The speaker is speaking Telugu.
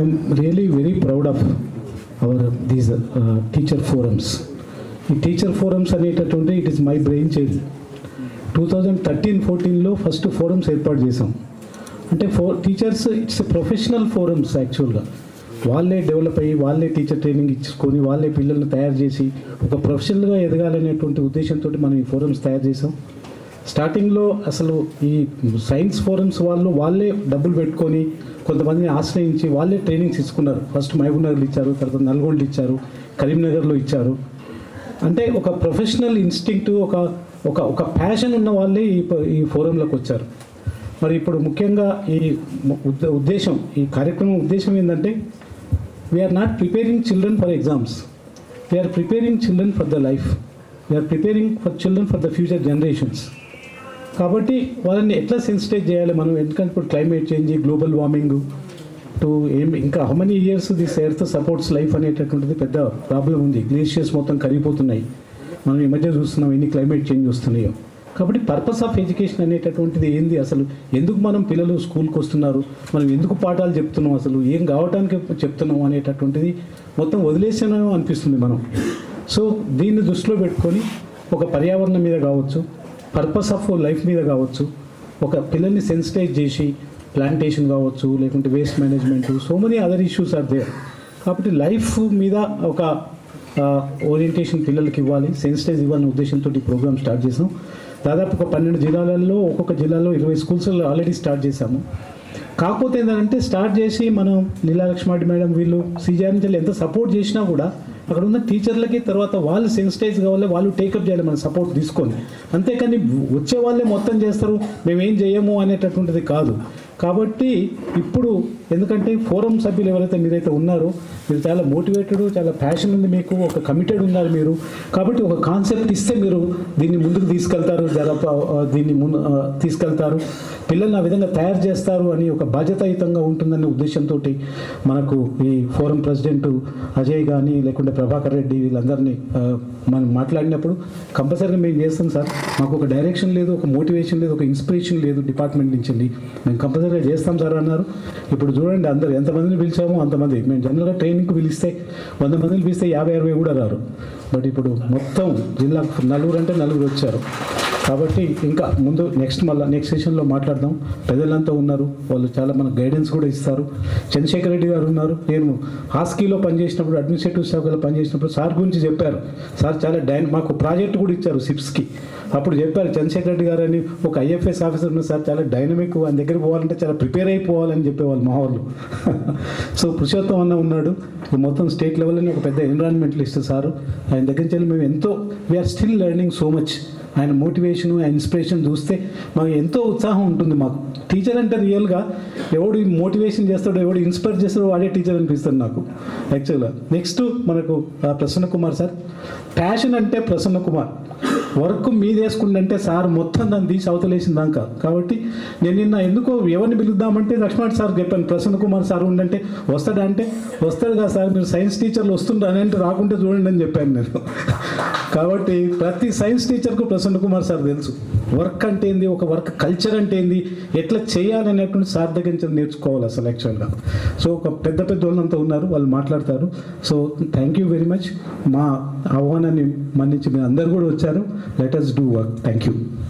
I'm really very proud of our these teacher forums. ఈ టీచర్ ఫోరమ్స్ అనేటటువంటి it is my brain child. 2013-14లో ఫస్ట్ ఫోరమ్స్ ఏర్పాటు చేసాం. అంటే టీచర్స్ ఇట్స్ ప్రొఫెషనల్ ఫోరమ్స్. యాక్చువల్గా వాళ్ళే డెవలప్ అయ్యి వాళ్ళే టీచర్ ట్రైనింగ్ ఇచ్చుకొని వాళ్ళే పిల్లల్ని తయారు చేసి ఒక ప్రొఫెషనల్గా ఎదగాలనేటువంటి ఉద్దేశంతో మనం ఈ ఫోరమ్స్ తయారు చేసాం. స్టార్టింగ్లో అసలు ఈ సైన్స్ ఫోరమ్స్ వాళ్ళే డబ్బులు పెట్టుకొని కొంతమందిని ఆశ్రయించి వాళ్ళే ట్రైనింగ్స్ ఇచ్చుకున్నారు. ఫస్ట్ మహబూబ్నగర్లో ఇచ్చారు, తర్వాత నల్గొండలో ఇచ్చారు, కరీంనగర్లో ఇచ్చారు. అంటే ఒక ప్రొఫెషనల్ ఇన్స్టింక్ట్, ఒక ప్యాషన్ ఉన్న వాళ్ళే ఈ ఫోరంలోకి వచ్చారు. మరి ఇప్పుడు ముఖ్యంగా ఈ ఉద్దేశం, ఈ కార్యక్రమం ఉద్దేశం ఏంటంటే we're not preparing children for exams, we're preparing children for the life, we're preparing for children for the future generations. కాబట్టి వాళ్ళని ఎట్లా సెన్సిటైజ్ చేయాలి మనం, ఎందుకంటే ఇప్పుడు క్లైమేట్ చేంజ్, గ్లోబల్ వార్మింగ్ ఇంకా how many years this earth supports life అనేటటువంటిది పెద్ద ప్రాబ్లం ఉంది. గ్లేషియర్స్ మొత్తం కరిగిపోతున్నాయి. మనం ఈ మధ్య చూస్తున్నాం ఎన్ని క్లైమేట్ చేంజ్ వస్తున్నాయో. కాబట్టి పర్పస్ ఆఫ్ ఎడ్యుకేషన్ అనేటటువంటిది ఏంది, అసలు ఎందుకు మనం పిల్లలు స్కూల్కి వస్తున్నారు, మనం ఎందుకు పాఠాలు చెప్తున్నాం, అసలు ఏం కావటానికి చెప్తున్నాం అనేటటువంటిది మొత్తం వదిలేసానో అనిపిస్తుంది మనం. సో దీన్ని దృష్టిలో పెట్టుకొని ఒక పర్యావరణం మీద కావచ్చు, పర్పస్ ఆఫ్ లైఫ్ మీద కావచ్చు, ఒక పిల్లల్ని సెన్సిటైజ్ చేసి ప్లాంటేషన్ కావచ్చు, లేకుంటే waste management, so many other issues are there. కాబట్టి లైఫ్ మీద ఒక ఓరియంటేషన్ పిల్లలకి ఇవ్వాలి, సెన్సిటైజ్ ఇవ్వాలనే ఉద్దేశంతో ఈ ప్రోగ్రామ్ స్టార్ట్ చేసాం. దాదాపు ఒక 12 జిల్లాలలో, ఒక్కొక్క జిల్లాలో 20 స్కూల్స్లో ఆల్రెడీ స్టార్ట్ చేశాము. కాకపోతే ఏంటంటే స్టార్ట్ చేసి మనం లీలాలక్ష్మి మేడం వీళ్ళు సీజానికి ఎంత సపోర్ట్ చేసినా కూడా అక్కడ ఉన్న టీచర్లకి తర్వాత వాళ్ళు సెన్సిటైజ్ కావాలి, వాళ్ళు టేకప్ చేయాలి మన సపోర్ట్ తీసుకొని. అంతేకాని వచ్చే వాళ్ళే మొత్తం చేస్తారు మేమేం చేయము అనేటటువంటిది కాదు. కాబట్టి ఇప్పుడు ఎందుకంటే ఫోరం సభ్యులు ఎవరైతే మీరైతే ఉన్నారో మీరు చాలా మోటివేటెడ్, చాలా ప్యాషన్ ఉంది మీకు, ఒక కమిటెడ్ ఉన్నారు మీరు. కాబట్టి ఒక కాన్సెప్ట్ ఇస్తే మీరు దీన్ని ముందుకు తీసుకెళ్తారు, దీన్ని తీసుకెళ్తారు, పిల్లల్ని ఆ విధంగా తయారు చేస్తారు అని ఒక బాధ్యతాయుతంగా ఉంటుందనే ఉద్దేశంతో మనకు ఈ ఫోరం ప్రెసిడెంట్ అజయ్ కానీ లేకుంటే ప్రభాకర్ రెడ్డి వీళ్ళందరినీ మనం మాట్లాడినప్పుడు కంపల్సరీగా మేము చేస్తాం సార్, మాకు ఒక డైరెక్షన్ లేదు, ఒక మోటివేషన్ లేదు, ఒక ఇన్స్పిరేషన్ లేదు డిపార్ట్మెంట్ నుంచి, మేము కంపల్సరీగా చేస్తాం సార్ అన్నారు. ఇప్పుడు చూడండి అందరు ఎంతమందిని పిలిచామో అంతమంది. మేము జనరల్గా ట్రైనింగ్కి పిలిస్తే 100 మందిని పిలిస్తే 50-60 కూడా రారు. బట్ ఇప్పుడు మొత్తం జిల్లాకు 4 అంటే 4 వచ్చారు. కాబట్టి ఇంకా ముందు నెక్స్ట్ సెషన్లో మాట్లాడదాం. పెద్దలంతా ఉన్నారు, వాళ్ళు చాలా మనకు గైడెన్స్ కూడా ఇస్తారు. చంద్రశేఖర్ రెడ్డి గారు ఉన్నారు. నేను హాస్కీలో పనిచేసినప్పుడు, అడ్మినిస్ట్రేటివ్ స్టాఫ్లో పనిచేసినప్పుడు సార్ గురించి చెప్పారు. సార్ చాలా మాకు ప్రాజెక్ట్ కూడా ఇచ్చారు సిప్స్కి. అప్పుడు చెప్పారు చంద్రశేఖర్ రెడ్డి గారు అని ఒక ఐఎఫ్ఎస్ ఆఫీసర్ ఉన్న సార్, చాలా డైనమిక్, ఆయన దగ్గర పోవాలంటే చాలా ప్రిపేర్ అయిపోవాలని చెప్పేవాళ్ళు మా వాళ్ళు. సో పురుషోత్తం అన్న ఉన్నాడు, మొత్తం స్టేట్ లెవెల్లోనే ఒక పెద్ద ఎన్విరాన్మెంటలిస్ట్ సారు. ఆయన దగ్గర నుంచి మేము ఎంతో we're still learning so much. ఆయన మోటివేషన్, ఆయన ఇన్స్పిరేషన్ చూస్తే మాకు ఎంతో ఉత్సాహం ఉంటుంది. మాకు టీచర్ అంటే రియల్గా ఎవడు మోటివేషన్ చేస్తాడో, ఎవడు ఇన్స్పైర్ చేస్తాడో వాడే టీచర్ అనిపిస్తుంది నాకు యాక్చువల్గా. నెక్స్ట్ మనకు ప్రసన్న కుమార్ సార్. ప్యాషన్ అంటే ప్రసన్న కుమార్, వర్క్ మీదేసుకుంటే సార్ మొత్తం దాన్ని తీసి అవతలేసిన దాకా. కాబట్టి నేను నిన్న ఎందుకో ఎవరిని పిలుద్దామంటే లక్ష్మణ్ సార్ చెప్పాను, ప్రసన్న కుమార్ సార్ ఉండంటే వస్తాడా అంటే వస్తాడు కదా సార్, మీరు సైన్స్ టీచర్లు వస్తుండ్రు అంటే రాకుంటే చూడండి అని చెప్పాను నేను. కాబట్టి ప్రతి సైన్స్ టీచర్కు ప్రసన్న కుమార్ సార్ తెలుసు వర్క్ అంటే ఏంది, ఒక వర్క్ కల్చర్ అంటే ఏంది, ఎట్లా చేయాలనేటువంటి సార్ దగ్గర నుంచి నేర్చుకోవాలి అసలు యాక్చువల్గా. సో ఒక పెద్ద వాళ్ళంతా ఉన్నారు, వాళ్ళు మాట్లాడతారు. So thank you very much. మా ఆహ్వానాన్ని మన్నించి మీరు అందరు కూడా వచ్చారు. Let us do work. Thank you.